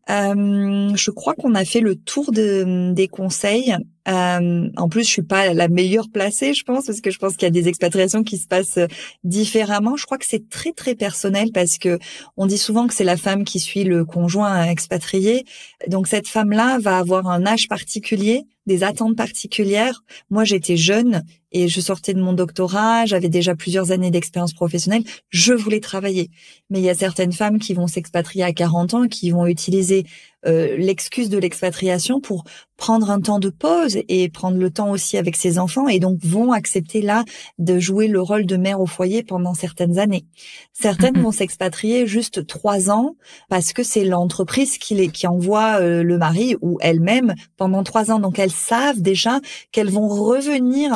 Je crois qu'on a fait le tour des conseils. En plus, je suis pas la meilleure placée, je pense, parce que je pense qu'il y a des expatriations qui se passent différemment. Je crois que c'est très très personnel, parce que on dit souvent que c'est la femme qui suit le conjoint expatrié. Donc cette femme-là va avoir un âge particulier, des attentes particulières. Moi, j'étais jeune et je sortais de mon doctorat, j'avais déjà plusieurs années d'expérience professionnelle, je voulais travailler. Mais il y a certaines femmes qui vont s'expatrier à 40 ans, qui vont utiliser l'excuse de l'expatriation pour prendre un temps de pause et prendre le temps aussi avec ses enfants, et donc vont accepter là de jouer le rôle de mère au foyer pendant certaines années. Certaines vont s'expatrier juste 3 ans parce que c'est l'entreprise qui envoie le mari ou elle-même pendant 3 ans. Donc elles savent déjà qu'elles vont revenir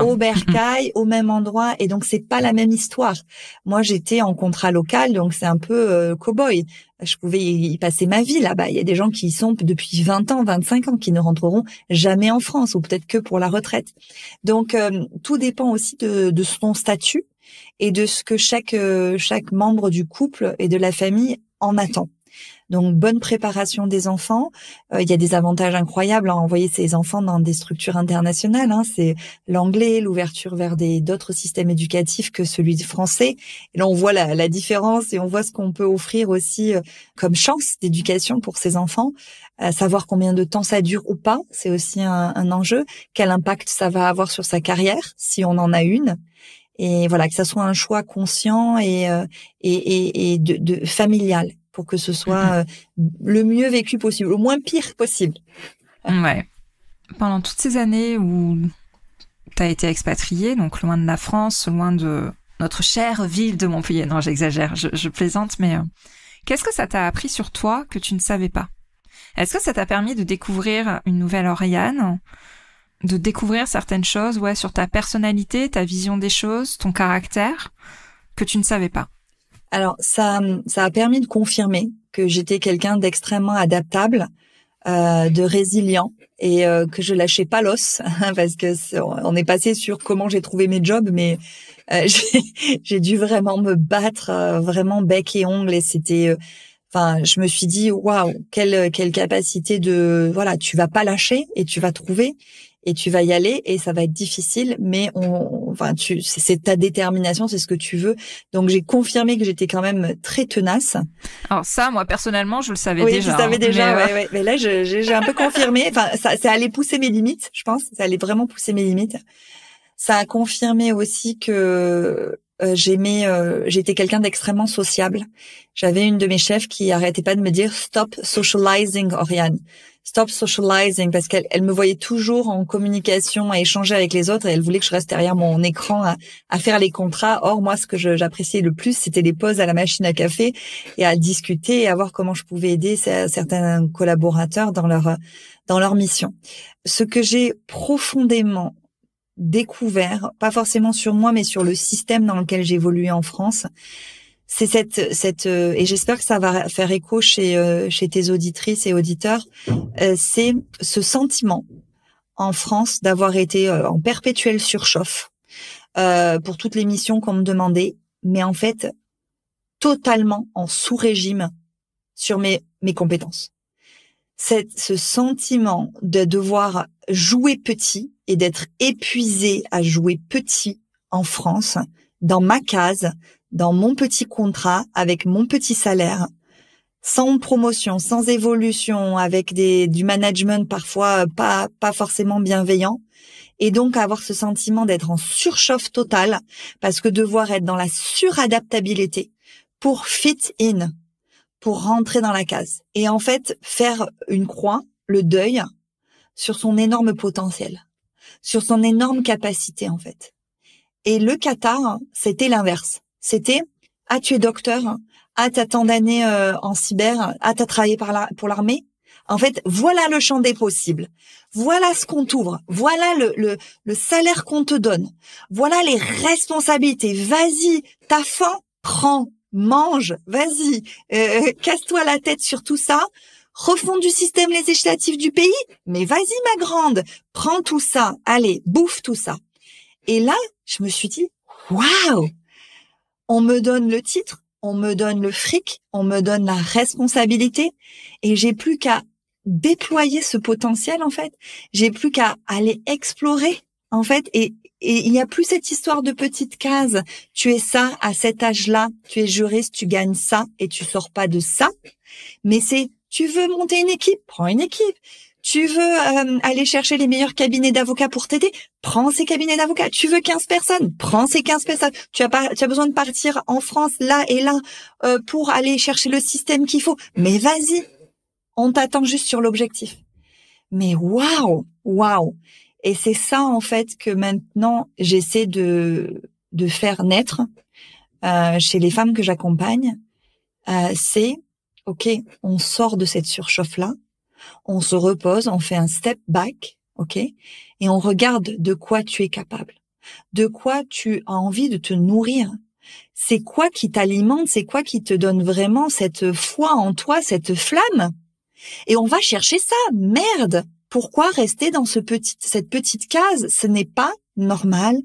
au bercail, au même endroit, et donc c'est pas la même histoire. Moi, j'étais en contrat local, donc c'est un peu cow-boy. Je pouvais y passer ma vie là-bas. Il y a des gens qui y sont depuis 20 ans, 25 ans, qui ne rentreront jamais en France, ou peut-être que pour la retraite. Donc, tout dépend aussi de son statut et de ce que chaque membre du couple et de la famille en attend. Donc, bonne préparation des enfants. Il y a des avantages incroyables à envoyer ses enfants dans des structures internationales. C'est l'anglais, l'ouverture vers d'autres systèmes éducatifs que celui français. Et là, on voit la différence et on voit ce qu'on peut offrir aussi comme chance d'éducation pour ses enfants. Savoir combien de temps ça dure ou pas, c'est aussi un enjeu. Quel impact ça va avoir sur sa carrière, si on en a une. Et voilà, que ça soit un choix conscient et de familial, pour que ce soit le mieux vécu possible, le moins pire possible. Ouais. Pendant toutes ces années où tu as été expatriée, donc loin de la France, loin de notre chère ville de Montpellier. Non, j'exagère, je plaisante, mais qu'est-ce que ça t'a appris sur toi que tu ne savais pas? Est-ce que ça t'a permis de découvrir une nouvelle Oriane, de découvrir certaines choses, sur ta personnalité, ta vision des choses, ton caractère, que tu ne savais pas? Alors, ça a permis de confirmer que j'étais quelqu'un d'extrêmement adaptable, de résilient, et que je lâchais pas l'os, parce que on est passé sur comment j'ai trouvé mes jobs, mais j'ai dû vraiment me battre, vraiment bec et ongles, et c'était je me suis dit waouh, quelle capacité tu vas pas lâcher et tu vas trouver et tu vas y aller et ça va être difficile, mais c'est ta détermination, c'est ce que tu veux. Donc j'ai confirmé que j'étais quand même très tenace. Alors ça, moi personnellement, je le savais déjà. Oui, tu savais déjà, ouais. Mais là, j'ai un peu confirmé. Ça allait pousser mes limites, je pense. Ça allait vraiment pousser mes limites. Ça a confirmé aussi que j'étais quelqu'un d'extrêmement sociable. J'avais une de mes chefs qui arrêtait pas de me dire stop socializing, Oriane. Stop socializing, parce qu'elle me voyait toujours en communication, à échanger avec les autres, et elle voulait que je reste derrière mon écran à faire les contrats. Or, moi, ce que j'appréciais le plus, c'était les pauses à la machine à café et à discuter et à voir comment je pouvais aider certains collaborateurs dans leur mission. Ce que j'ai profondément découvert, pas forcément sur moi, mais sur le système dans lequel j'évoluais en France, c'est cette et j'espère que ça va faire écho chez tes auditrices et auditeurs, c'est ce sentiment en France d'avoir été en perpétuelle surchauffe pour toutes les missions qu'on me demandait, mais en fait totalement en sous-régime sur mes compétences. Ce sentiment de devoir jouer petit et d'être épuisé à jouer petit en France, dans ma case, dans mon petit contrat, avec mon petit salaire, sans promotion, sans évolution, avec du management parfois pas forcément bienveillant, et donc avoir ce sentiment d'être en surchauffe totale, parce que devoir être dans la suradaptabilité pour fit in, pour rentrer dans la case. Et en fait, faire une croix, le deuil, sur son énorme potentiel, sur son énorme capacité, en fait. Et le Qatar, c'était l'inverse. C'était, tu es docteur, t'as tant d'années en cyber, t'as travaillé pour l'armée. En fait, voilà le champ des possibles. Voilà ce qu'on t'ouvre. Voilà le salaire qu'on te donne. Voilà les responsabilités. Vas-y, t'as faim, prends. Mange, vas-y, casse-toi la tête sur tout ça, refonds du système législatif du pays, mais vas-y ma grande, prends tout ça, allez, bouffe tout ça. Et là, je me suis dit, waouh, on me donne le titre, on me donne le fric, on me donne la responsabilité, et j'ai plus qu'à déployer ce potentiel en fait, j'ai plus qu'à aller explorer en fait, et il n'y a plus cette histoire de petite case. Tu es ça à cet âge-là, tu es juriste, tu gagnes ça et tu sors pas de ça. Mais tu veux monter une équipe, prends une équipe. Tu veux aller chercher les meilleurs cabinets d'avocats pour t'aider, prends ces cabinets d'avocats. Tu veux 15 personnes, prends ces 15 personnes. Tu as besoin de partir en France là et là pour aller chercher le système qu'il faut. Mais vas-y, on t'attend juste sur l'objectif. Mais waouh. Et c'est ça, en fait, que maintenant, j'essaie de faire naître chez les femmes que j'accompagne. C'est, OK, on sort de cette surchauffe-là, on se repose, on fait un step back, OK, et on regarde de quoi tu es capable, de quoi tu as envie de te nourrir. C'est quoi qui t'alimente, c'est quoi qui te donne vraiment cette foi en toi, cette flamme. Et on va chercher ça, merde. Pourquoi rester dans cette petite case? Ce n'est pas normal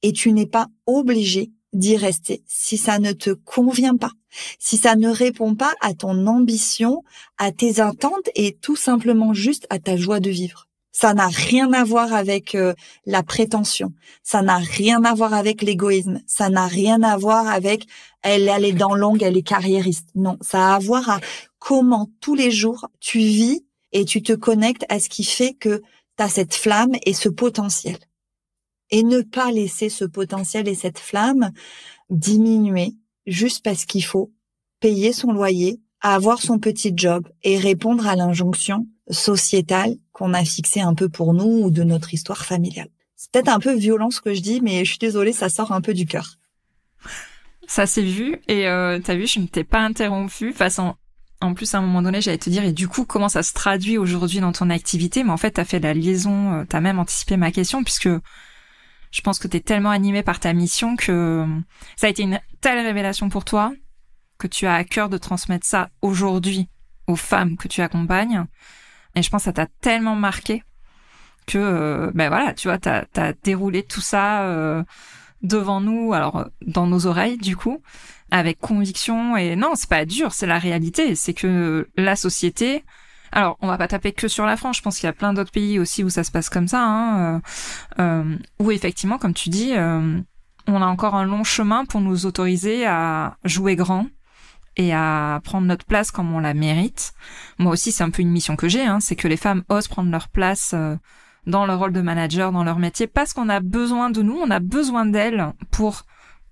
et tu n'es pas obligé d'y rester. Si ça ne te convient pas, si ça ne répond pas à ton ambition, à tes attentes et tout simplement juste à ta joie de vivre. Ça n'a rien à voir avec la prétention. Ça n'a rien à voir avec l'égoïsme. Ça n'a rien à voir avec elle est dans longue, elle est carriériste. Non, ça a à voir à comment tous les jours tu vis et tu te connectes à ce qui fait que tu as cette flamme et ce potentiel. Et ne pas laisser ce potentiel et cette flamme diminuer juste parce qu'il faut payer son loyer, avoir son petit job et répondre à l'injonction sociétale qu'on a fixée un peu pour nous ou de notre histoire familiale. C'est peut-être un peu violent ce que je dis, mais je suis désolée, ça sort un peu du cœur. Ça s'est vu et t'as vu, je ne t'ai pas interrompu. En plus, à un moment donné, j'allais te dire, et du coup, comment ça se traduit aujourd'hui dans ton activité? Mais en fait, t'as fait la liaison, t'as même anticipé ma question, puisque je pense que t'es tellement animée par ta mission que ça a été une telle révélation pour toi que tu as à cœur de transmettre ça aujourd'hui aux femmes que tu accompagnes. Et je pense que ça t'a tellement marqué que, voilà, tu vois, t'as déroulé tout ça devant nous, alors dans nos oreilles, du coup, avec conviction. Et non, c'est pas dur, c'est la réalité. C'est que la société... Alors, on va pas taper que sur la France. Je pense qu'il y a plein d'autres pays aussi où ça se passe comme ça, où effectivement, comme tu dis, on a encore un long chemin pour nous autoriser à jouer grand et à prendre notre place comme on la mérite. Moi aussi, c'est un peu une mission que j'ai, c'est que les femmes osent prendre leur place dans leur rôle de manager, dans leur métier, parce qu'on a besoin de nous, on a besoin d'elles pour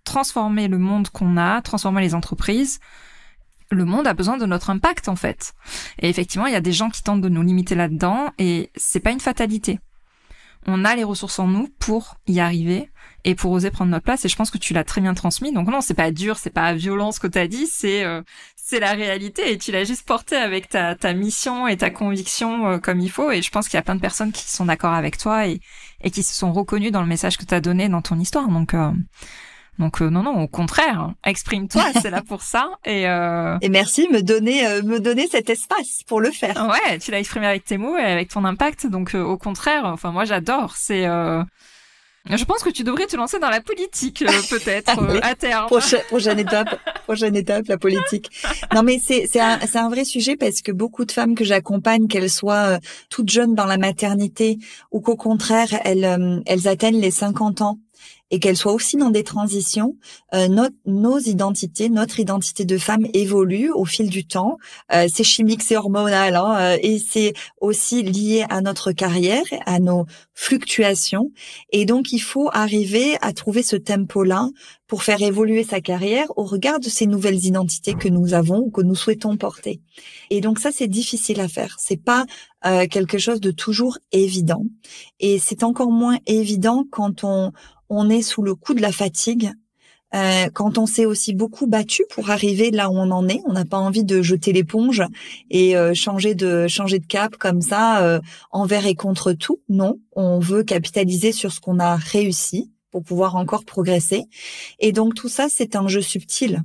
transformer le monde qu'on a, transformer les entreprises. Le monde a besoin de notre impact, en fait. Et effectivement, il y a des gens qui tentent de nous limiter là-dedans, et c'est pas une fatalité. On a les ressources en nous pour y arriver et pour oser prendre notre place, et je pense que tu l'as très bien transmis. Donc non, c'est pas dur, c'est pas violent ce que t'as dit, c'est la réalité, et tu l'as juste porté avec ta mission et ta conviction comme il faut, et je pense qu'il y a plein de personnes qui sont d'accord avec toi et qui se sont reconnues dans le message que t'as donné dans ton histoire. Donc non, au contraire, exprime-toi, c'est là pour ça. Et merci me donner cet espace pour le faire. Ouais, tu l'as exprimé avec tes mots et avec ton impact, donc au contraire, enfin moi j'adore. Je pense que tu devrais te lancer dans la politique, peut-être, à terme. Prochaine étape, la politique. Non, mais c'est un vrai sujet parce que beaucoup de femmes que j'accompagne, qu'elles soient toutes jeunes dans la maternité ou qu'au contraire, elles atteignent les 50 ans, et qu'elles soient aussi dans des transitions, notre identité de femme évolue au fil du temps. C'est chimique, c'est hormonal, et c'est aussi lié à notre carrière, à nos fluctuations. Et donc, il faut arriver à trouver ce tempo-là pour faire évoluer sa carrière au regard de ces nouvelles identités que nous avons ou que nous souhaitons porter. Et donc ça, c'est difficile à faire. C'est pas quelque chose de toujours évident. Et c'est encore moins évident quand on est sous le coup de la fatigue, quand on s'est aussi beaucoup battu pour arriver là où on en est. On n'a pas envie de jeter l'éponge et changer de cap comme ça, envers et contre tout. Non, on veut capitaliser sur ce qu'on a réussi pour pouvoir encore progresser. Et donc tout ça, c'est un jeu subtil.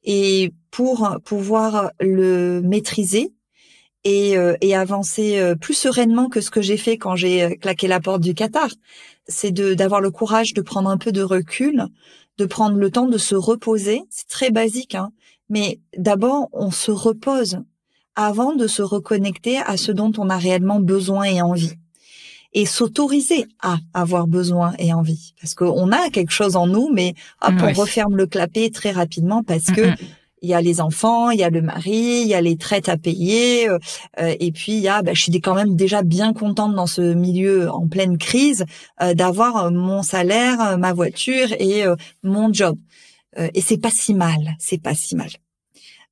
Et pour pouvoir le maîtriser et avancer plus sereinement que ce que j'ai fait quand j'ai claqué la porte du Qatar, c'est d'avoir le courage de prendre un peu de recul, de prendre le temps de se reposer. C'est très basique, mais d'abord, on se repose avant de se reconnecter à ce dont on a réellement besoin et envie. Et s'autoriser à avoir besoin et envie. Parce qu'on a quelque chose en nous, mais hop, on referme le clapet très rapidement parce que il y a les enfants, il y a le mari, il y a les traites à payer, et puis il y a, je suis quand même déjà bien contente dans ce milieu en pleine crise d'avoir mon salaire, ma voiture et mon job. Et c'est pas si mal.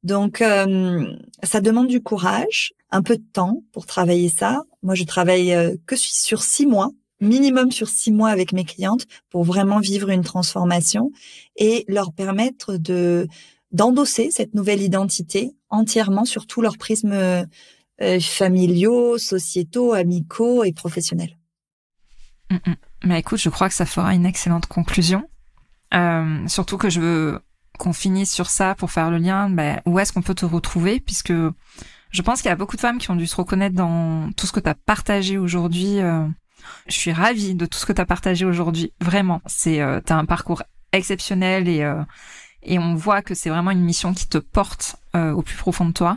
Donc ça demande du courage, un peu de temps pour travailler ça. Moi, je travaille que sur 6 mois. Minimum sur 6 mois avec mes clientes pour vraiment vivre une transformation et leur permettre d'endosser cette nouvelle identité entièrement sur tous leurs prismes familiaux, sociétaux, amicaux et professionnels. Mais écoute, je crois que ça fera une excellente conclusion. Surtout que je veux qu'on finisse sur ça pour faire le lien. Où est-ce qu'on peut te retrouver, puisque je pense qu'il y a beaucoup de femmes qui ont dû se reconnaître dans tout ce que tu as partagé aujourd'hui. Je suis ravie de tout ce que tu as partagé aujourd'hui. Vraiment, t'as un parcours exceptionnel et on voit que c'est vraiment une mission qui te porte au plus profond de toi.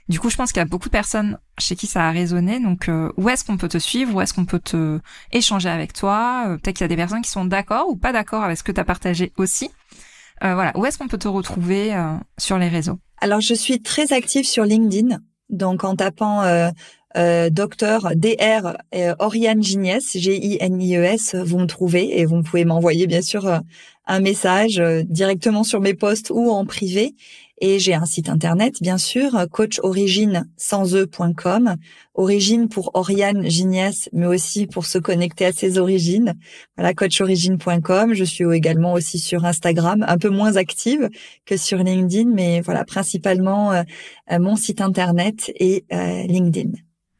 Du coup, je pense qu'il y a beaucoup de personnes chez qui ça a résonné. Donc, où est-ce qu'on peut te suivre? Où est-ce qu'on peut te échanger avec toi? Peut-être qu'il y a des personnes qui sont d'accord ou pas d'accord avec ce que tu as partagé aussi. Voilà, où est-ce qu'on peut te retrouver sur les réseaux? Alors, je suis très active sur LinkedIn. Donc, en tapant docteur Dr Oriane Giniès, Ginies, vous me trouvez et vous pouvez m'envoyer bien sûr un message directement sur mes posts ou en privé. Et j'ai un site internet, bien sûr, coachorigine.com, origine pour Oriane Giniès, mais aussi pour se connecter à ses origines. Voilà, coachorigine.com. Je suis également aussi sur Instagram, un peu moins active que sur LinkedIn, mais voilà, principalement mon site internet et LinkedIn.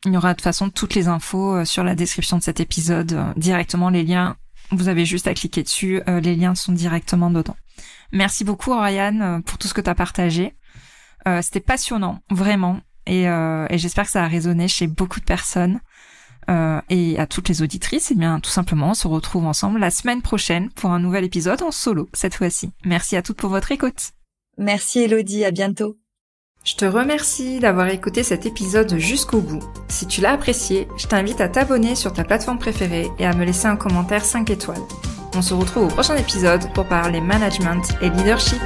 Il y aura de toute façon toutes les infos sur la description de cet épisode, directement les liens. Vous avez juste à cliquer dessus, les liens sont directement dedans. Merci beaucoup Oriane pour tout ce que tu as partagé. C'était passionnant, vraiment, et j'espère que ça a résonné chez beaucoup de personnes. Et à toutes les auditrices, eh bien tout simplement, on se retrouve ensemble la semaine prochaine pour un nouvel épisode en solo cette fois-ci. Merci à toutes pour votre écoute. Merci Elodie, à bientôt. Je te remercie d'avoir écouté cet épisode jusqu'au bout. Si tu l'as apprécié, je t'invite à t'abonner sur ta plateforme préférée et à me laisser un commentaire 5 étoiles. On se retrouve au prochain épisode pour parler management et leadership.